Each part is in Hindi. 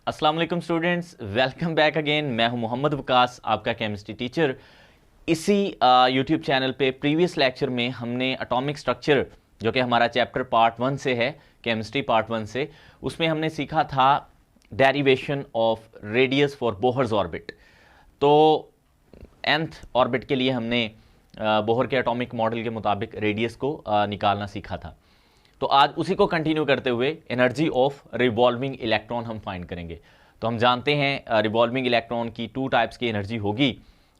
अस्सलाम वालेकुम स्टूडेंट्स, वेलकम बैक अगेन। मैं हूं मोहम्मद वकास, आपका केमिस्ट्री टीचर। इसी यूट्यूब चैनल पे प्रीवियस लेक्चर में हमने एटॉमिक स्ट्रक्चर, जो कि हमारा चैप्टर पार्ट 1 से है, केमिस्ट्री पार्ट 1 से, उसमें हमने सीखा था derivation of radius for Bohr's orbit. तो nth ऑर्बिट के लिए हमने बोहर के एटॉमिक मॉडल के मुताबिक रेडियस को निकालना सीखा था। तो आज उसी को कंटिन्यू करते हुए एनर्जी ऑफ रिवॉल्विंग इलेक्ट्रॉन हम फाइंड करेंगे। तो हम जानते हैं रिवॉल्विंग इलेक्ट्रॉन की 2 टाइप्स की एनर्जी होगी।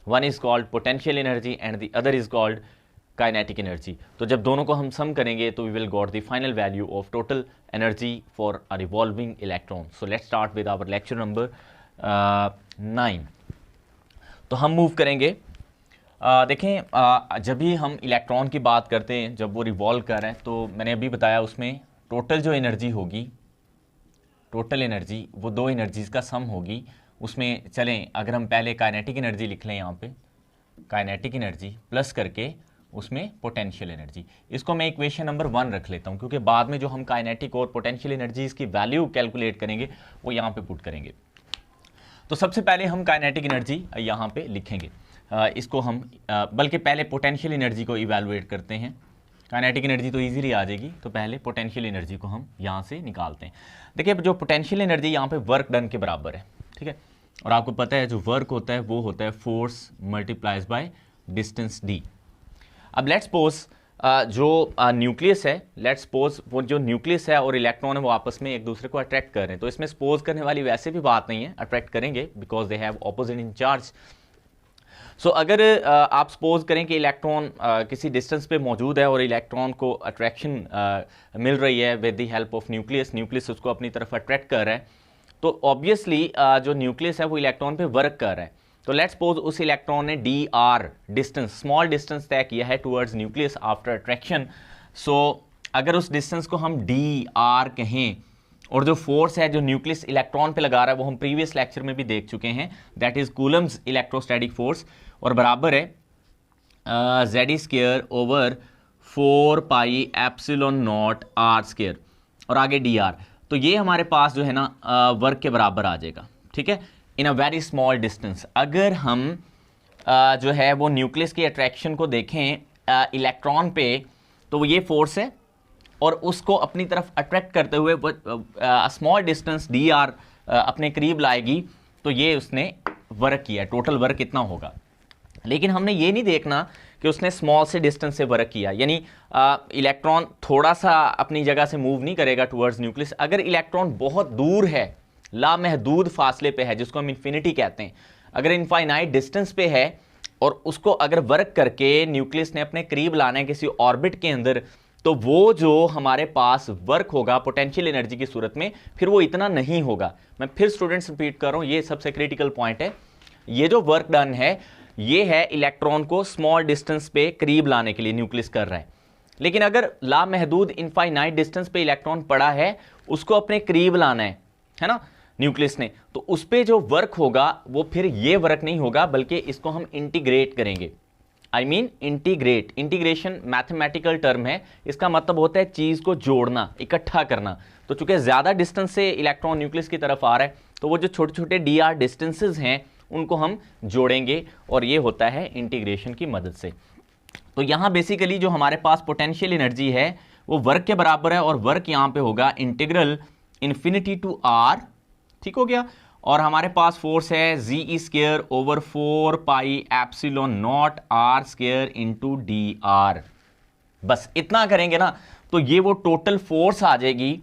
One is called potential energy and the other is called kinetic energy. तो जब दोनों को हम सम करेंगे तो we will got the final value of total energy for a revolving electron. So let's start with our lecture number 9। तो हम मूव करेंगे। देखें, जब भी हम इलेक्ट्रॉन की बात करते हैं, जब वो रिवॉल्व कर रहे हैं, तो मैंने अभी बताया उसमें टोटल जो एनर्जी होगी, टोटल एनर्जी वो 2 एनर्जीज़ का सम होगी। उसमें चलें, अगर हम पहले काइनेटिक एनर्जी लिख लें, यहाँ पे काइनेटिक एनर्जी प्लस करके उसमें पोटेंशियल एनर्जी, इसको मैं इक्वेशन नंबर 1 रख लेता हूँ, क्योंकि बाद में जो हम काइनेटिक और पोटेंशियल एनर्जीज़ की वैल्यू कैलकुलेट करेंगे वो यहाँ पे पुट करेंगे। तो सबसे पहले हम काइनेटिक एनर्जी यहाँ पे लिखेंगे। इसको हम बल्कि पहले पोटेंशियल एनर्जी को इवैल्यूएट करते हैं। काइनेटिक एनर्जी तो इजीली आ जाएगी, तो पहले पोटेंशियल एनर्जी को हम यहाँ से निकालते हैं। देखिए, जो पोटेंशियल एनर्जी यहाँ पे वर्क डन के बराबर है, ठीक है। और आपको पता है जो वर्क होता है वो होता है force multiplies by distance D. अब लेट्स सपोज जो न्यूक्लियस है, लेट्स सपोज वो जो न्यूक्लियस है और इलेक्ट्रॉन है वो आपस में एक दूसरे को अट्रैक्ट कर रहे हैं। तो इसमें सपोज करने वाली वैसे भी बात नहीं है, अट्रैक्ट करेंगे because they have opposite in charge. So अगर आप सपोज करें कि इलेक्ट्रॉन किसी डिस्टेंस पे मौजूद है और इलेक्ट्रॉन को अट्रैक्शन मिल रही है with the help of nucleus, nucleus उसको अपनी तरफ अट्रैक्ट कर रहा है, तो ऑब्वियसली जो न्यूक्लियस है वो इलेक्ट्रॉन पे वर्क कर रहा है। तो लेट्स सपोज उस इलेक्ट्रॉन ने D R distance, small distance तय किया है टुवर्ड्स न्यूक्लियस आफ्टर अट्रैक्शन। सो अगर उस डिस्टेंस को हम डी आर कहें, और जो फोर्स है जो न्यूक्लियस इलेक्ट्रॉन पे लगा रहा है वो हम प्रीवियस लेक्चर में भी देख चुके हैं, that is coulombs electrostatic force, और बराबर है Z square over 4 pi epsilon not R square, और आगे डी आर। तो ये हमारे पास जो है ना वर्क के बराबर आ जाएगा, ठीक है, इन अ वेरी स्मॉल डिस्टेंस। अगर हम जो है वो न्यूक्लियस की अट्रैक्शन को देखें इलेक्ट्रॉन पे, तो ये फोर्स है और उसको अपनी तरफ अट्रैक्ट करते हुए स्मॉल डिस्टेंस डी आर अपने करीब लाएगी, तो ये उसने वर्क किया। टोटल वर्क कितना होगा, लेकिन हमने ये नहीं देखना कि उसने स्मॉल से डिस्टेंस से वर्क किया, यानी इलेक्ट्रॉन थोड़ा सा अपनी जगह से मूव नहीं करेगा टुवर्ड्स न्यूक्लियस। अगर इलेक्ट्रॉन बहुत दूर है, लामहदूद फासले पे है, जिसको हम इन्फिनिटी कहते हैं, अगर इनफाइनाइट डिस्टेंस पे है और उसको अगर वर्क करके न्यूक्लियस ने अपने करीब लाना है किसी ऑर्बिट के अंदर, तो वो जो हमारे पास वर्क होगा पोटेंशियल एनर्जी की सूरत में, फिर वो इतना नहीं होगा। मैं फिर स्टूडेंट्स रिपीट कर रहा हूँ, ये सबसे क्रिटिकल पॉइंट है। ये जो वर्क डन है ये है इलेक्ट्रॉन को स्मॉल डिस्टेंस पे करीब लाने के लिए न्यूक्लियस कर रहा है। लेकिन अगर लामहदूद इनफाइनाइट डिस्टेंस पे इलेक्ट्रॉन पड़ा है, उसको अपने करीब लाना है ना न्यूक्लियस ने, तो उस पर जो वर्क होगा वो फिर ये वर्क नहीं होगा, बल्कि इसको हम इंटीग्रेट करेंगे। I mean integrate, integration mathematical term है, इसका मतलब होता है चीज़ को जोड़ना, इकट्ठा करना। तो चूंकि ज़्यादा डिस्टेंस से इलेक्ट्रॉन न्यूक्लियस की तरफ आ रहा है, तो वो जो छोटे छोटे डी आर डिस्टेंसेज हैं उनको हम जोड़ेंगे, और ये होता है इंटीग्रेशन की मदद से। तो यहाँ बेसिकली जो हमारे पास पोटेंशियल एनर्जी है वो वर्क के बराबर है, और वर्क यहाँ पे होगा इंटीग्रल इन्फिनिटी टू आर, ठीक हो गया। और हमारे पास फोर्स है G square over 4 pi epsilon not R square into D R. बस इतना करेंगे ना, तो ये वो टोटल फोर्स आ जाएगी,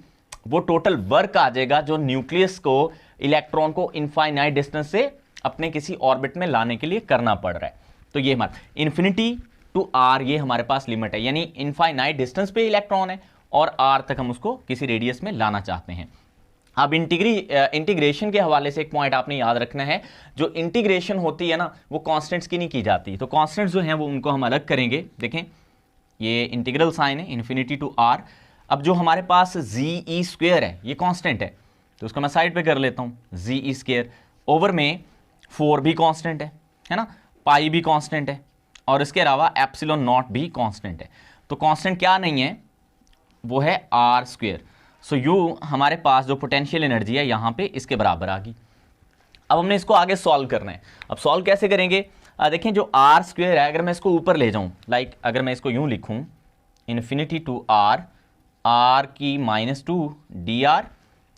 वो टोटल वर्क आ जाएगा जो न्यूक्लियस को, इलेक्ट्रॉन को इनफाइनाइट डिस्टेंस से अपने किसी ऑर्बिट में लाने के लिए करना पड़ रहा है। तो ये हमारा इन्फिनिटी टू आर, ये हमारे पास लिमिट है, यानी इनफाइनाइट डिस्टेंस पे इलेक्ट्रॉन है और आर तक हम उसको किसी रेडियस में लाना चाहते हैं। अब इंटीग्रेशन के हवाले से एक पॉइंट आपने याद रखना है, जो इंटीग्रेशन होती है ना वो कांस्टेंट्स की नहीं की जाती। तो कांस्टेंट्स जो हैं वो उनको हम अलग करेंगे। देखें, ये इंटीग्रल साइन है इन्फिनिटी टू आर। अब जो हमारे पास जी ई स्क्वेयर है ये कांस्टेंट है, तो उसको मैं साइड पे कर लेता हूँ। जी ई स्क्वेयर ओवर में 4 भी कांस्टेंट है ना, पाई भी कांस्टेंट है, और इसके अलावा एप्सिलॉन नॉट भी कांस्टेंट है। तो कांस्टेंट क्या नहीं है, वो है आर स्क्वेयर। सो यू हमारे पास जो पोटेंशियल एनर्जी है यहाँ पे इसके बराबर आ गई। अब हमने इसको आगे सॉल्व करना है। अब सॉल्व कैसे करेंगे, देखें जो आर स्क्वेयर है, अगर मैं इसको ऊपर ले जाऊँ, लाइक अगर मैं इसको यूँ लिखूँ इन्फिनिटी टू आर की -2 dr,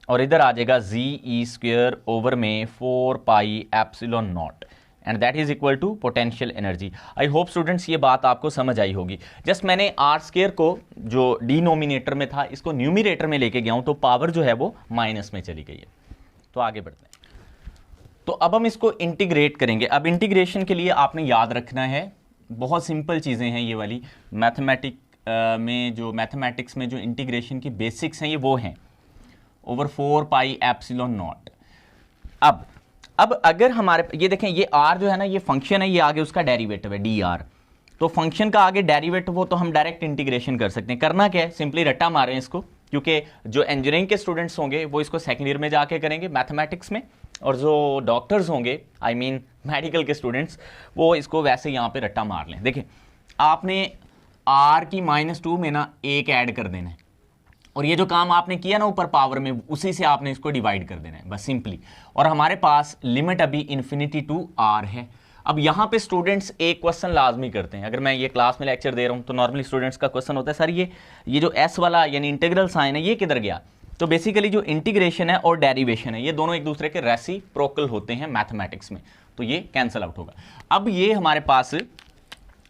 और इधर आ जाएगा जी ई स्क्वेयर ओवर में 4 pi epsilon naught, and that is equal to potential energy. I hope students ये बात आपको समझ आई होगी। जस्ट मैंने आर स्क्वेयर को जो डिनोमिनेटर में था इसको न्यूमिनेटर में लेके गया हूँ, तो पावर जो है वो माइनस में चली गई है। तो आगे बढ़ते हैं। तो अब हम इसको इंटीग्रेट करेंगे। अब इंटीग्रेशन के लिए आपने याद रखना है, बहुत सिंपल चीज़ें हैं ये वाली। मैथमेटिक्स में जो इंटीग्रेशन की बेसिक्स हैं ये वो हैं, ओवर 4 पाई एप्सिलॉन नॉट। अब अगर हमारे ये देखें, ये आर जो है ना, ये फंक्शन है, ये आगे उसका डेरिवेटिव है डी आर। तो फंक्शन का आगे डेरिवेटिव हो तो हम डायरेक्ट इंटीग्रेशन कर सकते हैं। करना क्या है, सिंपली रट्टा मारें इसको, क्योंकि जो इंजीनियरिंग के स्टूडेंट्स होंगे वो इसको सेकेंड ईयर में जाके करेंगे मैथमेटिक्स में, और जो डॉक्टर्स होंगे आई मीन मेडिकल के स्टूडेंट्स, वो इसको वैसे यहाँ पे रट्टा मार लें। देखिए आपने आर की -2 में ना 1 ऐड कर देना है, और ये जो काम आपने किया ना ऊपर पावर में, उसी से आपने इसको डिवाइड कर देना है बस सिंपली। और हमारे पास लिमिट अभी इन्फिनिटी टू आर है। अब यहाँ पे स्टूडेंट्स एक क्वेश्चन लाजमी करते हैं। अगर मैं ये क्लास में लेक्चर दे रहा हूँ तो नॉर्मली स्टूडेंट्स का क्वेश्चन होता है, सर ये जो एस वाला यानी इंटीग्रल साइन है ये किधर गया। तो बेसिकली जो इंटीग्रेशन है और डेरिवेशन है ये दोनों एक दूसरे के रेसिप्रोकल होते हैं मैथमेटिक्स में, तो ये कैंसिल आउट होगा। अब ये हमारे पास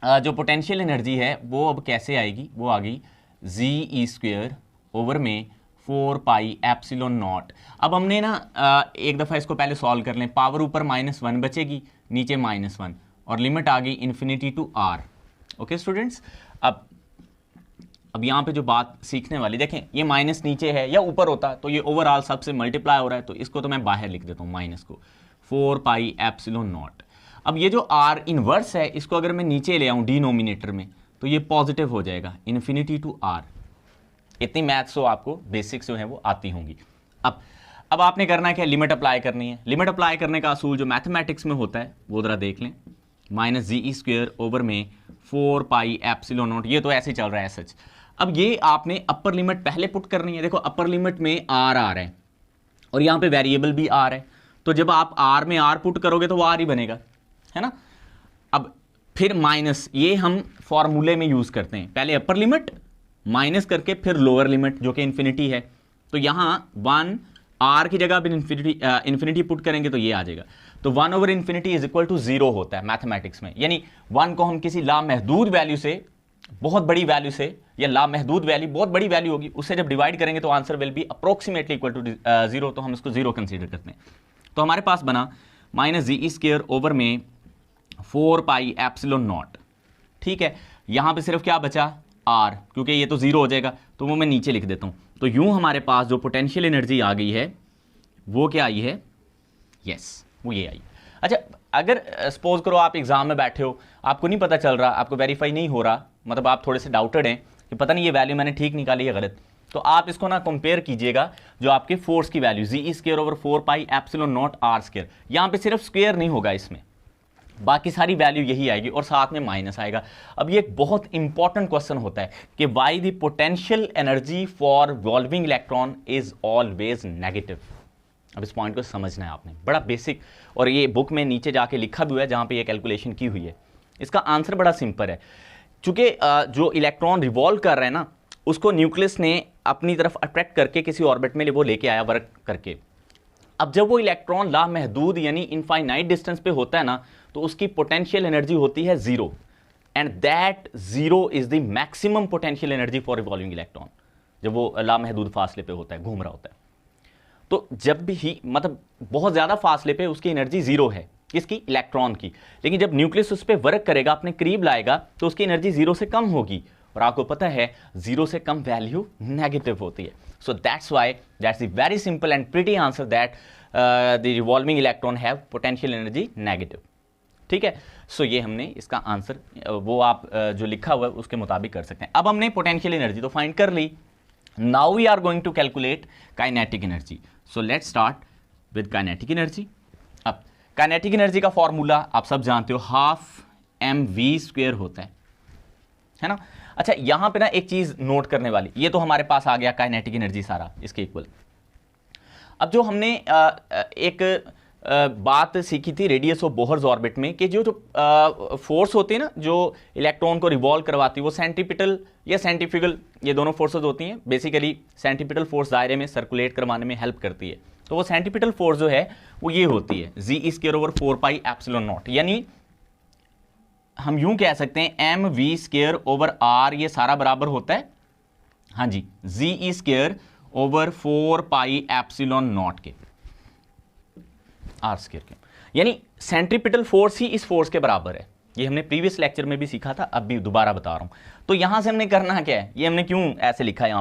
जो पोटेंशियल एनर्जी है वो अब कैसे आएगी, वो आ गई जी ई स्क्वेयर ओवर में 4 पाई एप्सिलॉन नॉट। अब हमने ना एक दफ़ा इसको पहले सॉल्व कर लें। पावर ऊपर -1 बचेगी, नीचे -1, और लिमिट आ गई infinity to R. Okay students, अब यहाँ पे जो बात सीखने वाली, देखें ये माइनस नीचे है या ऊपर होता तो ये ओवरऑल सबसे मल्टीप्लाई हो रहा है, तो इसको तो मैं बाहर लिख देता हूँ माइनस को, 4 पाई एप्सिलॉन नॉट। अब ये जो आर इनवर्स है इसको अगर मैं नीचे ले आऊँ डिनोमिनेटर में, तो ये पॉजिटिव हो जाएगा इन्फिनिटी टू आर। इतनी मैथ्स तो आपको बेसिक्स जो है वो आती होंगी। अब आपने करना है क्या, लिमिट अप्लाई करनी है। लिमिट अप्लाई करने का असूल जो मैथमेटिक्स में होता है वो जरा देख लें, -GE² ओवर में 4 पाई एप्सिलॉन नॉट। ये तो ऐसे ही चल रहा है सच। अब ये आपने अपर लिमिट पहले पुट करनी है। देखो अपर लिमिट में आर आ रहा है और यहाँ पे वेरिएबल भी आर है, तो जब आप आर में आर पुट करोगे तो वो आर ही बनेगा, है ना। अब फिर माइनस, ये हम फॉर्मूले में यूज करते हैं, पहले अपर लिमिट माइनस करके फिर लोअर लिमिट जो कि इन्फिनिटी है। तो यहाँ 1 आर की जगह अब इन्फिनिटी पुट करेंगे तो ये आ जाएगा। तो 1 over infinity is equal to 0 होता है मैथमेटिक्स में। यानी 1 को हम किसी लामहदूद वैल्यू से बहुत बड़ी वैल्यू से, या लामहदूद वैल्यू बहुत बड़ी वैल्यू होगी उससे जब डिवाइड करेंगे तो answer will be approximately equal to 0, तो हम इसको 0 कंसीडर करते हैं। तो हमारे पास बना -GE² ओवर में 4 पाई एप्सिलॉन नॉट। ठीक है, यहां पे सिर्फ क्या बचा आर, क्योंकि ये तो 0 हो जाएगा तो वो मैं नीचे लिख देता हूं। तो यूं हमारे पास जो पोटेंशियल एनर्जी आ गई है वो क्या आई है, यस वो ये आई। अच्छा, अगर सपोज करो आप एग्जाम में बैठे हो, आपको नहीं पता चल रहा, आपको वेरीफाई नहीं हो रहा, मतलब आप थोड़े से डाउटेड हैं कि पता नहीं ये वैल्यू मैंने ठीक निकाली है गलत, तो आप इसको ना कंपेयर कीजिएगा जो आपके फोर्स की value GE² over 4 pi epsilon not R²। यहाँ पे सिर्फ स्क्वायर नहीं होगा, इसमें बाकी सारी वैल्यू यही आएगी और साथ में माइनस आएगा। अब ये एक बहुत इंपॉर्टेंट क्वेश्चन होता है कि why the potential energy for revolving electron is always negative. अब इस पॉइंट को समझना है आपने, बड़ा बेसिक, और ये बुक में नीचे जाके लिखा भी हुआ है जहाँ पे ये कैलकुलेशन की हुई है। इसका आंसर बड़ा सिंपल है, चूंकि जो इलेक्ट्रॉन रिवॉल्व कर रहे हैं ना उसको न्यूक्लियस ने अपनी तरफ अट्रैक्ट करके किसी ऑर्बिट में वो लेके आया वर्क करके। अब जब वो इलेक्ट्रॉन लामहदूद यानी इनफाइनाइट डिस्टेंस पे होता है ना, तो उसकी पोटेंशियल एनर्जी होती है 0, and that 0 is the maximum potential energy for revolving electron. जब वो लामहदूद फासले पे होता है, घूम रहा होता है, तो जब भी मतलब बहुत ज्यादा फासले पे उसकी एनर्जी 0 है, किसकी, इलेक्ट्रॉन की। लेकिन जब न्यूक्लियस उस पर वर्क करेगा, अपने करीब लाएगा, तो उसकी एनर्जी 0 से कम होगी, और आपको पता है 0 से कम वैल्यू नेगेटिव होती है। So that's why that's the very simple and pretty answer that the revolving electron have potential energy negative. ठीक है, सो ये हमने इसका आंसर वो आप जो लिखा हुआ है उसके मुताबिक कर सकते हैं। अब हमने पोटेंशियल एनर्जी तो फाइंड कर ली, now we are going to calculate kinetic energy. So let's start with kinetic energy. अब काइनेटिक एनर्जी का फॉर्मूला आप सब जानते हो, 12 mv² होता है ना। अच्छा यहां पे ना एक चीज नोट करने वाली, ये तो हमारे पास आ गया काइनेटिक एनर्जी सारा इसके इक्वल। अब जो हमने एक बात सीखी थी रेडियस ऑफ बोहर्स ऑर्बिट में कि जो फोर्स होती है ना जो इलेक्ट्रॉन को रिवॉल्व करवाती है वो सेंट्रीपिटल या सेंट्रीफ्यूगल, ये दोनों फोर्सेज होती हैं। बेसिकली सेंट्रीपिटल फोर्स दायरे में सर्कुलेट करवाने में हेल्प करती है। तो वो सेंट्रीपिटल फोर्स जो है वो ये होती है G²/4πε0, यानी हम यूं कह सकते हैं mv²/r, ये सारा बराबर होता है, हाँ जी, G²/4πε0 के, r² के, यानी सेंट्रीपिटल फोर्स ही इस फोर्स के बराबर है। ये हमने प्रीवियस लेक्चर में भी सीखा था, अब भी दोबारा बता रहा हूं। तो यहां से हमने करना क्या है, ये हमने क्यों ऐसे लिखा है,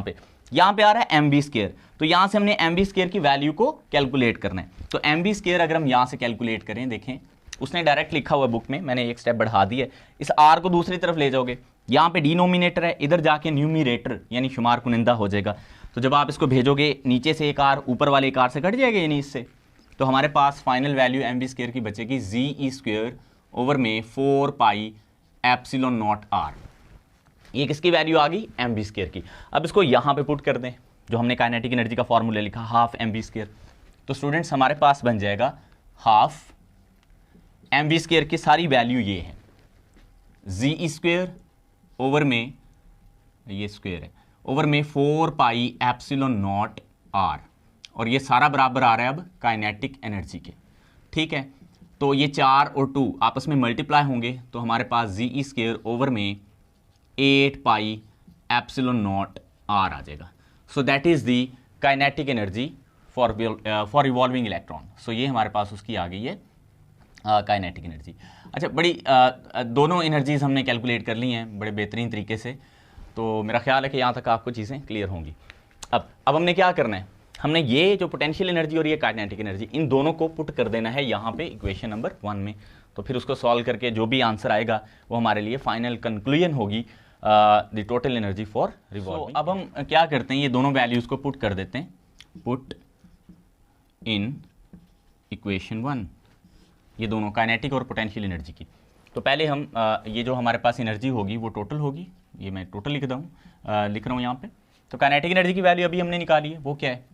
यहां पे आ रहा है mv², तो यहां से हमने mv² की वैल्यू को कैलकुलेट करना है। तो mv² अगर हम यहां से कैलकुलेट करें, देखें उसने डायरेक्ट लिखा हुआ बुक में, मैंने एक स्टेप बढ़ा दी है, इस r को दूसरी तरफ ले जाओगे, यहां पे डिनोमिनेटर है, इधर जाके न्यूमिनेटर यानी शुमार कुनिंदा हो जाएगा। तो जब आप इसको भेजोगे नीचे से एक r ऊपर वाले एक r से कट जाएगा, यानी इससे, तो हमारे पास फाइनल वैल्यू mv² की बचेगी G²/4πε0r। ये किसकी वैल्यू आ गई, mv² की। अब इसको यहां पे पुट कर दें, जो हमने काइनेटिक एनर्जी का फॉर्मूला लिखा हाफ mv², तो स्टूडेंट्स हमारे पास बन जाएगा हाफ mv² की सारी वैल्यू ये है, G² ये स्क्वायर है ओवर में 4πε0r, और ये सारा बराबर आ रहा है अब काइनेटिक एनर्जी के, ठीक है। तो ये 4 और 2 आपस में मल्टीप्लाई होंगे, तो हमारे पास G² 8πε0r आ जाएगा। So that is the kinetic energy for revolving electron. So ये हमारे पास उसकी आ गई है काइनेटिक एनर्जी। अच्छा, बड़ी दोनों एनर्जीज हमने कैलकुलेट कर ली हैं बड़े बेहतरीन तरीके से, तो मेरा ख्याल है कि यहाँ तक आपको चीज़ें क्लियर होंगी। अब हमने क्या करना है, हमने ये जो पोटेंशियल एनर्जी और ये काइनेटिक एनर्जी, इन दोनों को पुट कर देना है यहाँ पे इक्वेशन नंबर 1 में। तो फिर उसको सॉल्व करके जो भी आंसर आएगा वो हमारे लिए फाइनल कंक्लूजन होगी the total energy for revolving. अब हम क्या करते हैं, ये दोनों वैल्यूज़ को पुट कर देते हैं, पुट इन इक्वेशन 1, ये दोनों काइनेटिक और पोटेंशियल एनर्जी की। तो पहले हम ये जो हमारे पास एनर्जी होगी वो टोटल होगी, ये मैं टोटल लिख रहा हूँ यहाँ पे। तो काइनेटिक एनर्जी की वैल्यू अभी हमने निकाली है, वो क्या है,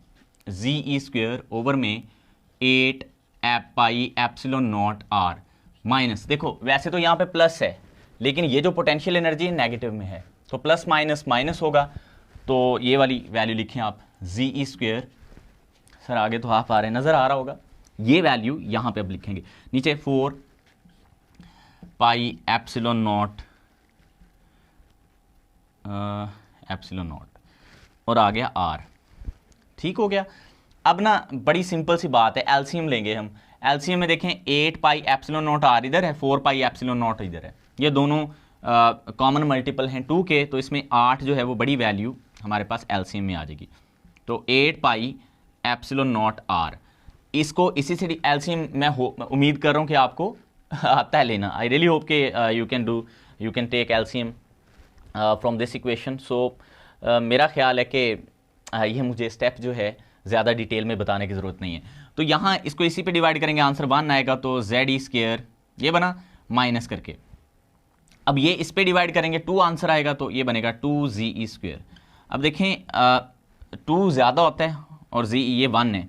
G² 8πε0r माइनस, देखो वैसे तो यहाँ पे प्लस है, लेकिन ये जो पोटेंशियल एनर्जी है नेगेटिव में है, तो प्लस माइनस माइनस होगा, तो ये वाली वैल्यू लिखें आप G², सर आगे तो हाफ आ रहे हैं, नज़र आ रहा होगा, ये वैल्यू यहाँ पे अब लिखेंगे, नीचे 4πε0 और आ गया r, ठीक हो गया। अब ना बड़ी सिंपल सी बात है, एलसीएम लेंगे हम। एलसीएम में देखें 8πε0r इधर है, 4πε0 इधर है, ये दोनों कॉमन मल्टीपल हैं 2 के, तो इसमें 8 जो है वो बड़ी वैल्यू हमारे पास एलसीएम में आ जाएगी। तो 8πε0r, इसको इसी से एलसीएम मैं उम्मीद कर रहा हूँ कि आपको आता है लेना। आई रियली होप के you can take LCM from this equation. So मेरा ख्याल है कि ये मुझे स्टेप जो है ज़्यादा डिटेल में बताने की ज़रूरत नहीं है। तो यहाँ इसको इसी पे डिवाइड करेंगे, आंसर 1 आएगा, तो ZE² ये बना माइनस करके, अब ये इस पे डिवाइड करेंगे 2 आंसर आएगा, तो ये बनेगा 2ZE²। अब देखें 2 ज़्यादा होता है और ZE ये 1 है,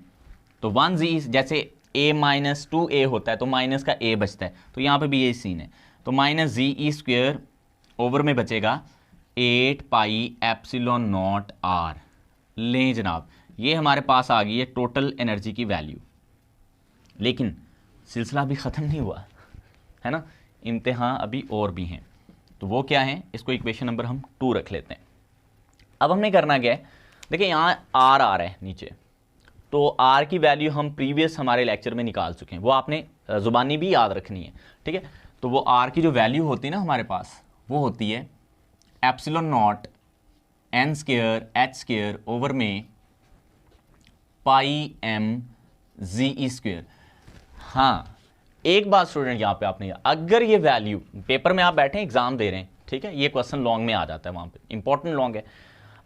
तो 1ZE जैसे a माइनस 2a होता है तो माइनस का a बचता है, तो यहाँ पे भी यही सीन है, तो माइनस ZE² ओवर में बचेगा 8πε0r। लें जनाब, ये हमारे पास आ गई है टोटल एनर्जी की वैल्यू, लेकिन सिलसिला भी ख़त्म नहीं हुआ है ना, इम्तिहान अभी और भी हैं। तो वो क्या है, इसको इक्वेशन नंबर हम 2 रख लेते हैं। अब हमने करना क्या है, देखिए यहाँ r आ रहा है नीचे, तो r की वैल्यू हम प्रीवियस हमारे लेक्चर में निकाल चुके हैं, वो आपने ज़ुबानी भी याद रखनी है, ठीक है। तो वो r की जो वैल्यू होती है ना हमारे पास, वो होती है ε0 n² ओवर में πmZE²। हाँ, एक बात स्टूडेंट यहाँ पे आपने, अगर ये वैल्यू पेपर में आप बैठे एग्जाम दे रहे हैं, ठीक है, ये क्वेश्चन लॉन्ग में आ जाता है, वहाँ पे इंपॉर्टेंट लॉन्ग है,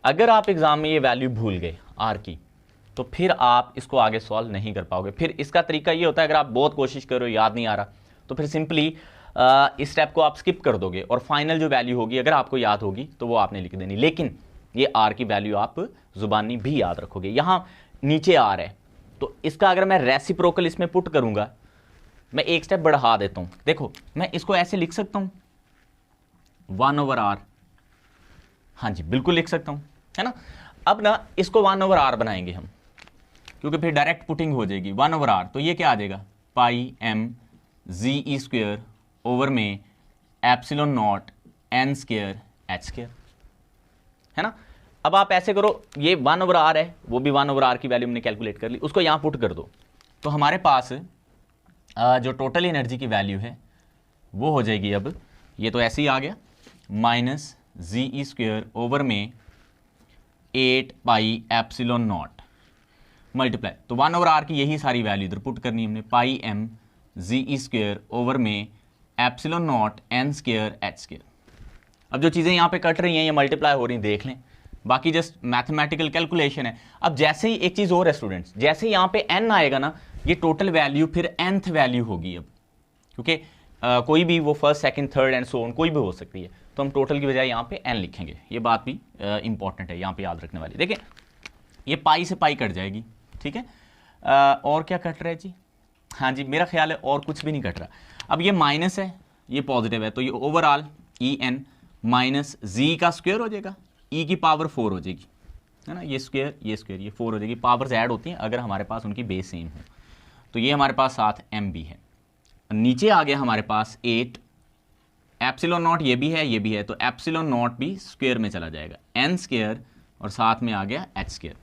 अगर आप एग्जाम में ये वैल्यू भूल गए r की, तो फिर आप इसको आगे सॉल्व नहीं कर पाओगे। फिर इसका तरीका ये होता है, अगर आप बहुत कोशिश करो याद नहीं आ रहा, तो फिर सिंपली इस स्टेप को आप स्किप कर दोगे और फाइनल जो वैल्यू होगी अगर आपको याद होगी तो वो आपने लिख देनी, लेकिन ये आर की वैल्यू आप जुबानी भी याद रखोगे। यहाँ नीचे आर है तो इसका अगर मैं रेसिप्रोकल इसमें पुट करूंगा, मैं एक स्टेप बढ़ा देता हूं, देखो मैं इसको ऐसे लिख सकता हूं 1/r, हाँ जी बिल्कुल लिख सकता हूं, है ना। अब ना इसको 1/r बनाएंगे हम, क्योंकि फिर डायरेक्ट पुटिंग हो जाएगी 1/r, तो ये क्या आ जाएगा पाई एम जी ई स्क्वेयर ओवर में epsilon not an square H square, है ना। अब आप ऐसे करो, ये 1/r है, वो भी 1/r की वैल्यू हमने कैलकुलेट कर ली, उसको यहां पुट कर दो, तो हमारे पास जो टोटल एनर्जी की वैल्यू है वो हो जाएगी, अब ये तो ऐसे ही आ गया, माइनस जी ई स्क्वेयर ओवर में 8 पाई एप्सिलॉन नॉट मल्टीप्लाई, तो 1/r की यही सारी वैल्यू इधर पुट करनी हमने, पाई एम जी ई स्क्वेयर ओवर में epsilon not an square H square. अब जो चीज़ें यहाँ पे कट रही हैं ये मल्टीप्लाई हो रही हैं, देख लें, बाकी जस्ट मैथमेटिकल कैलकुलेशन है। अब जैसे ही एक चीज़ और है स्टूडेंट्स, जैसे ही यहाँ पे n आएगा ना, ये टोटल वैल्यू फिर nth वैल्यू होगी अब, क्योंकि कोई भी वो first second third and so on कोई भी हो सकती है, तो हम टोटल की बजाय यहाँ पे n लिखेंगे। ये बात भी इंपॉर्टेंट है यहाँ पे याद रखने वाली। देखें ये पाई से पाई कट जाएगी, ठीक है। और क्या कट रहा है जी, हाँ जी मेरा ख्याल है और कुछ भी नहीं कट रहा। अब ये माइनस है, ये पॉजिटिव है, तो ये ओवरऑल ई एन माइनस जी का स्क्वायर हो जाएगा, ई की पावर 4 हो जाएगी, है ना, ये स्क्वायर ये 4 हो जाएगी। पावर्स ऐड होती हैं अगर हमारे पास उनकी बेस सेम हो, तो ये हमारे पास साथ एम भी है। नीचे आ गया हमारे पास 8 एप्सिलॉन नॉट, ये भी है ये भी है, तो एप्सिलॉन नॉट भी स्क्वायर में चला जाएगा, एन स्क्वायर और साथ में आ गया H square,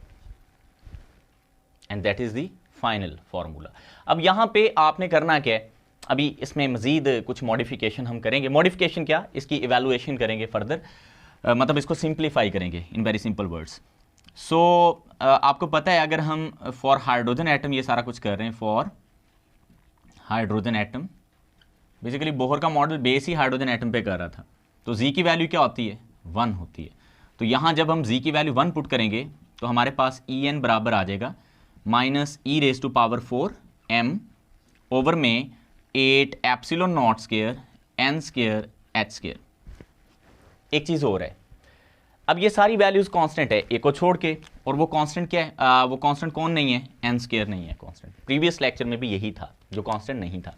and that is the final formula. अब यहाँ पे आपने करना क्या है, अभी इसमें मजीद कुछ मॉडिफिकेशन हम करेंगे। मॉडिफिकेशन क्या, इसकी इवैल्यूएशन करेंगे फर्दर, मतलब इसको सिंप्लीफाई करेंगे इन वेरी सिंपल वर्ड्स। सो आपको पता है अगर हम फॉर हाइड्रोजन एटम ये सारा कुछ कर रहे हैं, for hydrogen atom, basically Bohr का मॉडल बेस ही हाइड्रोजन एटम पे कर रहा था, तो जी की वैल्यू क्या होती है 1 होती है। तो यहाँ जब हम जी की वैल्यू 1 पुट करेंगे तो हमारे पास ई एन बराबर आ जाएगा minus E raise to power 4 M over में 8 epsilon naught square N square H square. एक चीज़ और है, अब ये सारी वैल्यूज कांस्टेंट है एक को छोड़ के, और वो कांस्टेंट क्या है, वो कांस्टेंट कौन नहीं है, एन स्क्वायर नहीं है कांस्टेंट। प्रीवियस लेक्चर में भी यही था जो कांस्टेंट नहीं था।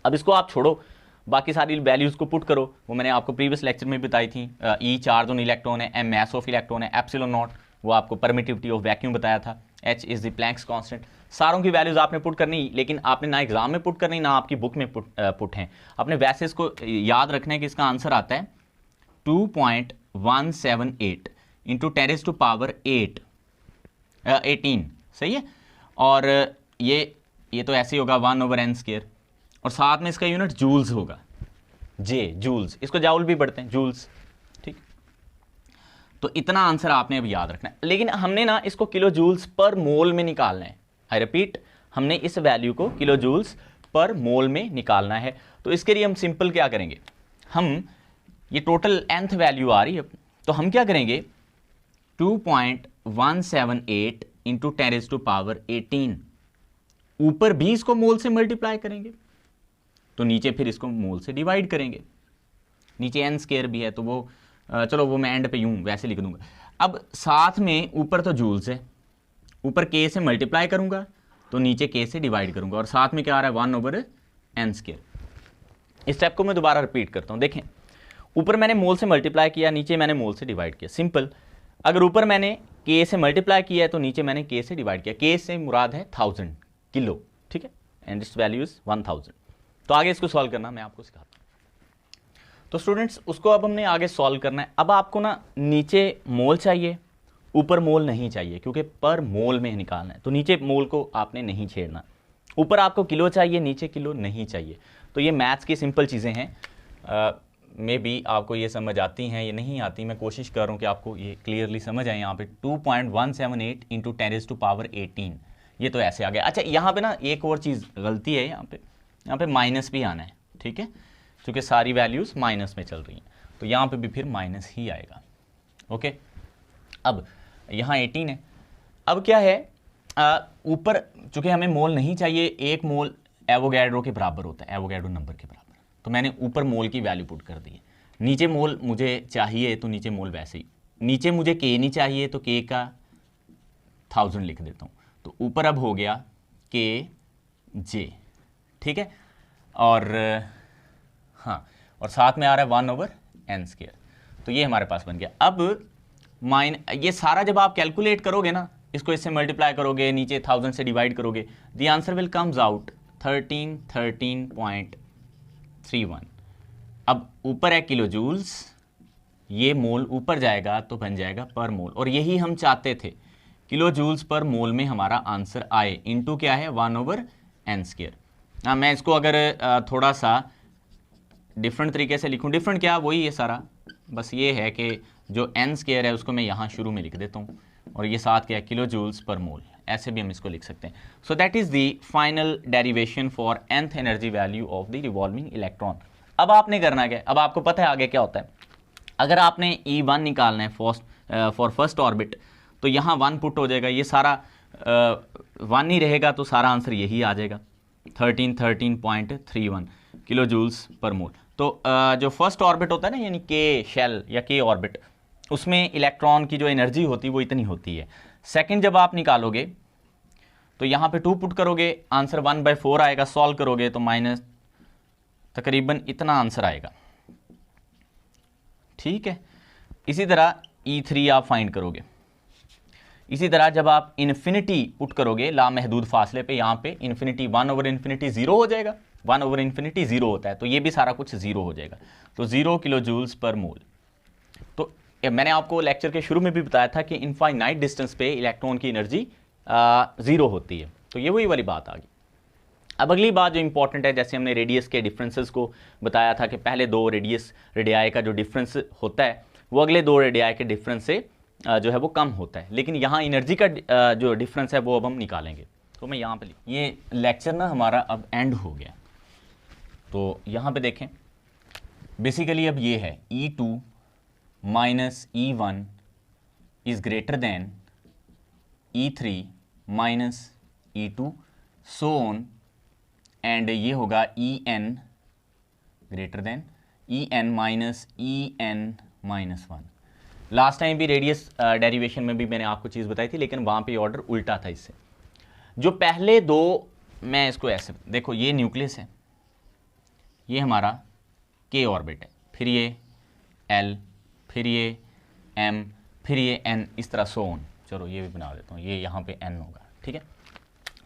अब इसको आप छोड़ो, बाकी सारी वैल्यूज को पुट करो, वो मैंने आपको प्रीवियस लेक्चर में बताई थी। ई चार्ज ऑन इलेक्ट्रॉन है, एम मास ऑफ इलेक्ट्रॉन है, एप्सिलॉन नॉट वो आपको परमिटिविटी ऑफ वैक्यूम बताया था, H is the Planck's constant. सारों की वैल्यूज आपने पुट करनी, लेकिन आपने ना एग्जाम में पुट करनी ना आपकी बुक में पुट हैं। अपने वैसे इसको याद रखना है कि इसका आंसर आता है 2.178 इंटू 10 टू पावर 18, सही है। और ये तो ऐसे ही होगा 1/n स्क्वायर, और साथ में इसका यूनिट जूल्स होगा, जे जूल्स, इसको जाउल भी पढ़ते हैं, जूल्स, ठीक। तो इतना आंसर आपने अब याद रखना है, लेकिन हमने ना इसको किलो जूल्स पर मोल में निकालना है। आई रिपीट, हमने इस वैल्यू को किलो जूल्स पर मोल में निकालना है। तो इसके लिए हम सिंपल क्या करेंगे, हम ये टोटल nth वैल्यू आ रही है, तो हम क्या करेंगे 2.178 इंटू 10 टू पावर 18, ऊपर भी इसको मोल से मल्टीप्लाई करेंगे, तो नीचे फिर इसको मोल से डिवाइड करेंगे। नीचे एन स्क्वायर भी है, तो वो चलो वो मैं एंड पे यूं वैसे लिख दूंगा। अब साथ में ऊपर तो जूल्स है, ऊपर के से मल्टीप्लाई करूंगा तो नीचे के से डिवाइड करूंगा, और साथ में क्या आ रहा है 1/n स्क्वायर। इस स्टेप को मैं दोबारा रिपीट करता हूं, देखें ऊपर मैंने मोल से मल्टीप्लाई किया, नीचे मैंने मोल से डिवाइड किया, सिंपल। अगर ऊपर मैंने के से मल्टीप्लाई किया है तो नीचे मैंने के से डिवाइड किया, के से मुराद है 1000 किलो, ठीक है, एंड दिस वैल्यू इज 1000। तो आगे इसको सॉल्व करना मैं आपको सिखाता हूं। तो स्टूडेंट्स उसको अब हमने आगे सॉल्व करना है। अब आपको ना नीचे मोल चाहिए, ऊपर मोल नहीं चाहिए, क्योंकि पर मोल में निकालना है, तो नीचे मोल को आपने नहीं छेड़ना। ऊपर आपको किलो चाहिए, नीचे किलो नहीं चाहिए। तो ये मैथ्स की सिंपल चीज़ें हैं, मे बी आपको ये समझ आती हैं या नहीं आती, मैं कोशिश कर रहा हूँ कि आपको ये क्लियरली समझ आए। यहाँ पे 2.178 इंटू 10 टू पावर 18, ये तो ऐसे आ गया। अच्छा यहाँ पे ना एक और चीज़ गलती है, यहाँ पे माइनस भी आना है, ठीक है, क्योंकि सारी वैल्यूज़ माइनस में चल रही हैं, तो यहाँ पे भी फिर माइनस ही आएगा। ओके, अब यहाँ 18 है। अब क्या है, ऊपर चूँकि हमें मोल नहीं चाहिए, 1 मोल एवोगैड्रो के बराबर होता है, एवोगैड्रो नंबर के बराबर, तो मैंने ऊपर मोल की वैल्यू पुट कर दी है। नीचे मोल मुझे चाहिए तो नीचे मोल वैसे ही, नीचे मुझे के नहीं चाहिए तो के का 1000 लिख देता हूँ। तो ऊपर अब हो गया के जे, ठीक है। और हाँ, और साथ में आ रहा है 1/n²। तो ये हमारे पास बन गया। अब ये सारा जब आप कैलकुलेट करोगे ना, इसको इससे मल्टीप्लाई करोगे, नीचे 1000 से डिवाइड करोगे, the answer will comes out 13.31। अब ऊपर है किलो जूल्स, ये मोल ऊपर जाएगा तो बन जाएगा पर मोल, और यही हम चाहते थे, किलो जूल्स पर मोल में हमारा आंसर आए। इनटू क्या है 1/n²। मैं इसको अगर थोड़ा सा डिफरेंट तरीके से लिखूं, डिफरेंट क्या, वही है सारा, बस ये है कि जो n² है उसको मैं यहाँ शुरू में लिख देता हूँ, और ये साथ क्या है किलो जूल्स पर मोल, ऐसे भी हम इसको लिख सकते हैं। सो that is the final derivation for nth energy value of the revolving electron. अब आपने करना क्या है, अब आपको पता है आगे क्या होता है। अगर आपने E1 निकालना है फॉर फर्स्ट ऑर्बिट, तो यहाँ 1 पुट हो जाएगा, ये सारा 1 ही रहेगा तो सारा आंसर यही आ जाएगा 13.31 किलो जूल्स पर मोल। तो जो फर्स्ट ऑर्बिट होता है ना, यानी के शेल या के ऑर्बिट, उसमें इलेक्ट्रॉन की जो एनर्जी होती है वो इतनी होती है। सेकंड जब आप निकालोगे तो यहाँ पे 2 पुट करोगे, आंसर 1/4 आएगा, सॉल्व करोगे तो माइनस तकरीबन इतना आंसर आएगा, ठीक है। इसी तरह E3 आप फाइंड करोगे। इसी तरह जब आप इन्फिनिटी पुट करोगे लामहदूद फासले पे, यहाँ पे इन्फिनिटी 1/∞ 0 हो जाएगा, 1/∞ 0 होता है, तो ये भी सारा कुछ 0 हो जाएगा, तो 0 किलो जूल्स पर मोल। तो मैंने आपको लेक्चर के शुरू में भी बताया था कि इनफाइनाइट डिस्टेंस पे इलेक्ट्रॉन की एनर्जी 0 होती है, तो ये वही वाली बात आ गई। अब अगली बात जो इंपॉर्टेंट है, जैसे हमने रेडियस के डिफरेंसेस को बताया था कि पहले 2 रेडियाई का जो डिफरेंस होता है वो अगले 2 रेडियाई के डिफरेंस से जो है वो कम होता है, लेकिन यहाँ एनर्जी का जो डिफरेंस है वो अब हम निकालेंगे। तो मैं यहाँ पे ये लेक्चर ना हमारा अब एंड हो गया, तो यहाँ पे देखें बेसिकली अब ये है E2 minus E1 is greater than E3 minus E2 so on, and ये होगा En greater than En minus En minus 1। Last time भी रेडियस डेरिवेशन में भी मैंने आपको चीज़ बताई थी, लेकिन वहाँ पे ऑर्डर उल्टा था इससे। जो पहले 2, मैं इसको ऐसे देखो, ये न्यूक्लियस है, ये हमारा के ऑर्बिट है, फिर ये L, फिर ये M, फिर ये N, इस तरह सो ऑन। चलो ये भी बना देता हूँ, ये यहाँ पे N होगा, ठीक है।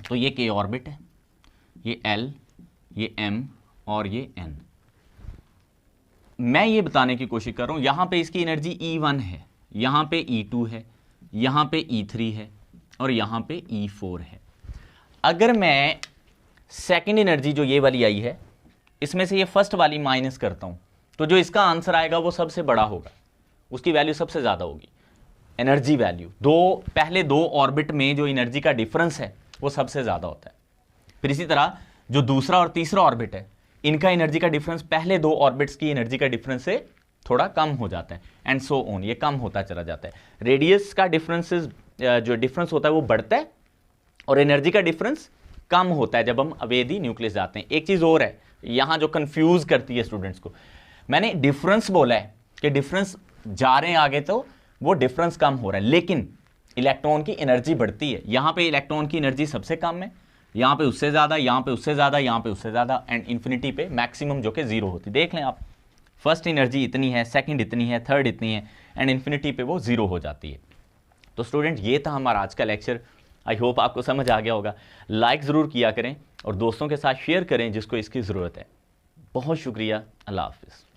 तो ये के ऑर्बिट है, ये L, ये M और ये N। मैं ये बताने की कोशिश कर रहा हूँ, यहाँ पे इसकी एनर्जी E1 है, यहाँ पे E2 है, यहाँ पे E3 है और यहाँ पे E4 है। अगर मैं सेकेंड एनर्जी जो ये वाली आई है, इसमें से ये फर्स्ट वाली माइनस करता हूँ, तो जो इसका आंसर आएगा वो सबसे बड़ा होगा, उसकी वैल्यू सबसे ज़्यादा होगी, एनर्जी वैल्यू। पहले 2 ऑर्बिट में जो एनर्जी का डिफरेंस है वो सबसे ज़्यादा होता है। फिर इसी तरह जो दूसरा और तीसरा ऑर्बिट है, इनका एनर्जी का डिफरेंस पहले 2 ऑर्बिट्स की एनर्जी का डिफरेंस से थोड़ा कम हो जाता है, एंड सो ऑन, ये कम होता चला जाता है। रेडियस का डिफरेंसेस जो डिफरेंस होता है वो बढ़ता है, और एनर्जी का डिफरेंस कम होता है जब हम अवेदी न्यूक्लियस जाते हैं। एक चीज़ और है यहाँ जो कंफ्यूज करती है स्टूडेंट्स को, मैंने डिफरेंस बोला है कि डिफरेंस जा रहे हैं आगे तो वो डिफरेंस कम हो रहा है, लेकिन इलेक्ट्रॉन की एनर्जी बढ़ती है। यहाँ पे इलेक्ट्रॉन की एनर्जी सबसे कम है, यहाँ पे उससे ज़्यादा, यहाँ पे उससे ज़्यादा, यहाँ पे उससे ज़्यादा, एंड इन्फिनिटी पे मैक्सिमम जो कि 0 होती है। देख लें आप, फर्स्ट एनर्जी इतनी है, सेकंड इतनी है, थर्ड इतनी है, एंड इन्फिनिटी पे वो 0 हो जाती है। तो स्टूडेंट ये था हमारा आज का लेक्चर, आई होप आपको समझ आ गया होगा। लाइक ज़रूर किया करें और दोस्तों के साथ शेयर करें जिसको इसकी ज़रूरत है। बहुत शुक्रिया, अल्लाह हाफिज़।